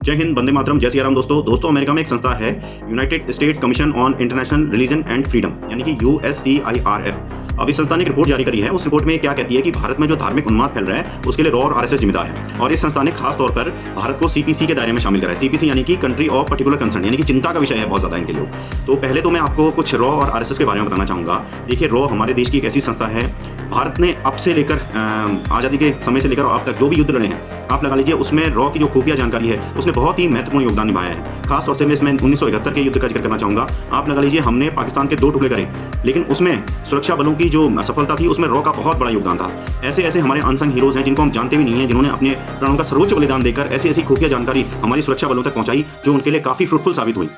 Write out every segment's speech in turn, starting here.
जय हिंद, वंदे मातरम, जय सिया राम। दोस्तों अमेरिका में एक संस्था है United state commission on international religion and freedom, यानी कि USCIRF। अब इस संस्था ने एक रिपोर्ट जारी करी है। उस रिपोर्ट में क्या कहती है कि भारत में जो धार्मिक उन्माद फैल रहा है उसके लिए रॉ और RSS जिम्मेदार है। और इस संस्था ने खास तौर पर भारत को CPC के दायरे में शामिल करा है। CPC यानी कि कंट्री ऑफ पर्टिकुलर कंसर्न, यानी कि चिंता का विषय है बहुत ज्यादा इनके लिए। तो पहले तो मैं आपको कुछ रॉ और RSS के बारे में बताना चाहूंगा। देखिए, रॉ हमारे देश की एक ऐसी संस्था है, भारत ने अब से लेकर आज़ादी के समय से लेकर अब तक जो भी युद्ध लड़े हैं, आप लगा लीजिए, उसमें रॉ की जो खुफिया जानकारी है उसने बहुत ही महत्वपूर्ण योगदान निभाया है। खास तौर से मैं इसमें 1971 के युद्ध का जिक्र करना चाहूंगा। आप लगा लीजिए, हमने पाकिस्तान के 2 टुकड़े करे, लेकिन उसमें सुरक्षा बलों की जो सफलता थी उसमें रॉ का बहुत बड़ा योगदान था। ऐसे ऐसे हमारे अनसंग हीरोज हैं जिनको हम जानते भी नहीं हैं, जिन्होंने अपने प्राणों का सर्वोच्च बलिदान देकर ऐसी ऐसी खुफिया जानकारी हमारी सुरक्षा बलों तक पहुंचाई जो उनके लिए काफी फ्रूटफुल साबित हुई।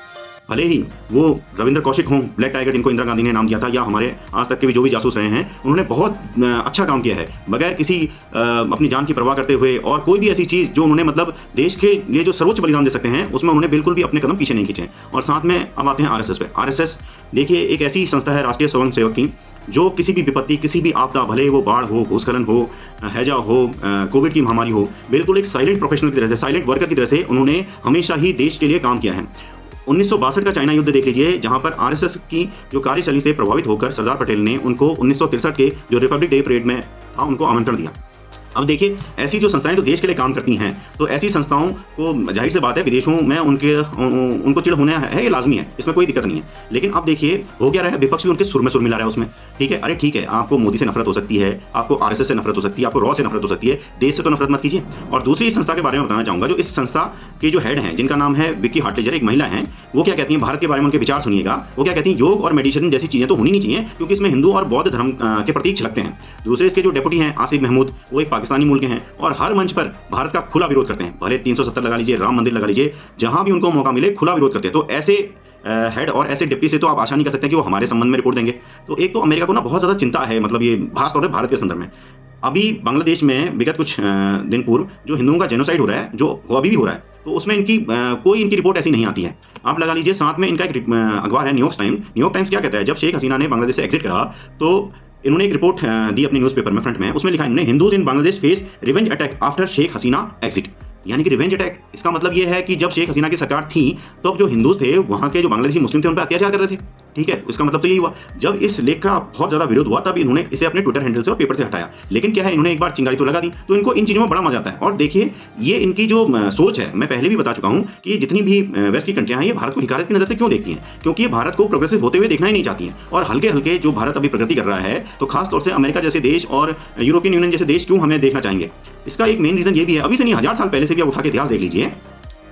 भले ही वो रविंद्र कौशिक हों, ब्लैक टाइगर जिनको इंदिरा गांधी ने नाम दिया था, या हमारे आज तक के भी जो भी जासूस रहे हैं, उन्होंने बहुत अच्छा काम किया है बगैर किसी अपनी जान की परवाह करते हुए। और कोई भी ऐसी चीज़ जो उन्होंने मतलब देश के लिए जो सर्वोच्च बलिदान दे सकते हैं उसमें उन्होंने बिल्कुल भी अपने कदम पीछे नहीं खींचे। और साथ में अब आते हैं RSS पे। RSS देखिए, एक ऐसी संस्था है राष्ट्रीय स्वयं सेवक की, जो किसी भी विपत्ति, किसी भी आपदा, भले वो बाढ़ हो, भूस्खलन हो, हैजा हो, कोविड की महामारी हो, बिल्कुल एक साइलेंट प्रोफेशनल की तरह से, साइलेंट वर्कर की तरह से उन्होंने हमेशा ही देश के लिए काम किया है। 1962 का चाइना युद्ध देख लीजिए, जहां पर RSS की जो कार्यशैली से प्रभावित होकर सरदार पटेल ने उनको 1963 के जो रिपब्लिक डे परेड में था उनको आमंत्रण दिया। अब देखिए, ऐसी जो संस्थाएं जो देश के लिए काम करती हैं, तो ऐसी संस्थाओं को जाहिर सी बात है विदेशों में उनको चिढ़ होना है, ये लाजमी है, इसमें कोई दिक्कत नहीं है। लेकिन अब देखिए हो क्या रहा है, विपक्ष भी उनके सुर में सुर मिला रहा है उसमें। ठीक है, अरे ठीक है, आपको मोदी से नफरत हो सकती है, आपको RSS से नफरत हो सकती है, आपको रॉ से नफरत हो सकती है, देश से तो नफरत मत कीजिए। और दूसरी इस संस्था के बारे में बताना चाहूंगा, जो इस संस्था के जो हेड हैं, जिनका नाम है विक्की हार्टलेजर, एक महिला हैं, वो क्या कहती हैं भारत के बारे में, उनके विचार सुनिएगा। वो क्या कहती हैं, योग और मेडिटेशन जैसी चीजें तो होनी नहीं चाहिए, क्योंकि इसमें हिंदू और बौद्ध धर्म के प्रतीक झलकते हैं। दूसरे इसके जो डेप्यूटी हैं आसिफ महमूद, वो एक पाकिस्तानी मूल के हैं और हर मंच पर भारत का खुला विरोध करते हैं। भले 370 लगा लीजिए, राम मंदिर लगा लीजिए, जहां भी उनको मौका मिले खुला विरोध करते हैं। तो ऐसे हेड और ऐसे डिप्टी से तो आप आशा नहीं कर सकते कि वो हमारे संबंध में रिपोर्ट देंगे। तो एक तो अमेरिका को ना बहुत ज्यादा चिंता है, मतलब ये खास तौर पर भारत के संदर्भ में। अभी बांग्लादेश में विगत कुछ दिन पूर्व जो हिंदुओं का जेनोसाइड हो रहा है, जो वो अभी भी हो रहा है, तो उसमें इनकी कोई इनकी रिपोर्ट ऐसी नहीं आती है। आप लगा लीजिए, साथ में इनका एक अखबार है न्यूयॉर्क टाइम्स क्या कहता है, जब शेख हसीना ने बांग्लादेश से एग्जिट करा तो इन्होंने एक रिपोर्ट दी अपने न्यूज़पेपर में फ्रंट में। उसमें लिखा इन्होंने, Hindus in Bangladesh face revenge attack after Sheikh Hasina exit. यानी कि रिवेंज अटैक, इसका मतलब ये है कि जब शेख हसीना की सरकार थी तब तो जो हिंदूज थे, वहां के जो बांग्लादेशी मुस्लिम थे, उन पर अत्याचार कर रहे थे। ठीक है, इसका मतलब तो यही हुआ। जब इस लेख का बहुत ज्यादा विरोध हुआ तब इन्होंने इसे अपने ट्विटर हैंडल से और पेपर से हटाया। लेकिन क्या है, इन्होंने एक बार चिंगारी तो लगा दी, तो इनको इन चीजों में बड़ा मजा आता है। और देखिए, ये इनकी जो सोच है, मैं पहले भी बता चुका हूं कि जितनी भी वेस्ट की कंट्रियां हैं, ये भारत को हिकारत की नजर से क्यों देखती हैं, क्योंकि ये भारत को प्रोग्रेसिव होते हुए देखना ही नहीं चाहती हैं। और हल्के हल्के जो भारत अभी प्रगति कर रहा है, तो खास तौर से अमेरिका जैसे देश और यूरोपियन यूनियन जैसे देश क्यों हमें देखना चाहेंगे। इसका एक मेन रीजन ये भी है, अभी से नहीं, 1000 साल पहले से भी आप उठा के इतिहास देख लीजिए।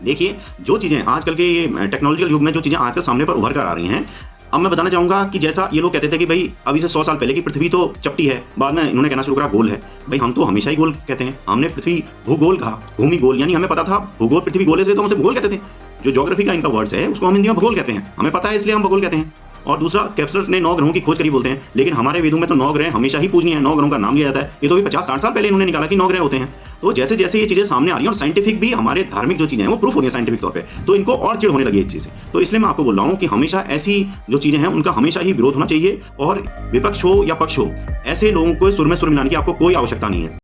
देखिए, जो चीजें आजकल के ये टेक्नोलॉजिकल युग में जो चीजें आजकल सामने पर उभर कर आ रही हैं, अब मैं बताना चाहूंगा कि जैसा ये लोग कहते थे कि भाई अभी से 100 साल पहले की पृथ्वी तो चपटी है, बाद में इन्होंने कहना शुरू करा गोल है। भाई हम तो हमेशा ही गोल कहते हैं, हमने पृथ्वी भूगोल कहा, भूमि गोल, यानी हमें पता था भूगोल पृथ्वी गोले से, तो हम उसे भूगोल कहते थे। जो ज्योग्राफी का इनका वर्ड्स है उसको हम हिंदी में भूगोल कहते हैं, हमें पता है इसलिए हम भूगोल कहते हैं। और दूसरा, कैप्सलर्स ने 9 ग्रहों की खोज करी बोलते हैं, लेकिन हमारे वेदों में तो 9 ग्रह हमेशा ही पूजनीय है, 9 ग्रहों का नाम लिया जाता है। ये तो भी 50-60 साल पहले इन्होंने निकाला कि 9 ग्रह होते हैं। तो जैसे जैसे ये चीजें सामने आ रही हैं और साइंटिफिक भी, हमारे धार्मिक जो चीजें हैं वो प्रूफ हो रही है साइंटिफिक तौर पे, तो इनको और चिढ़ होने लगी इस चीज से। तो इसलिए मैं आपको बोल रहा हूँ कि हमेशा ऐसी जो चीजें हैं उनका हमेशा ही विरोध होना चाहिए, और विपक्ष हो या पक्ष हो, ऐसे लोगों को सुर में सुर मिलाने की आपको कोई आवश्यकता नहीं है।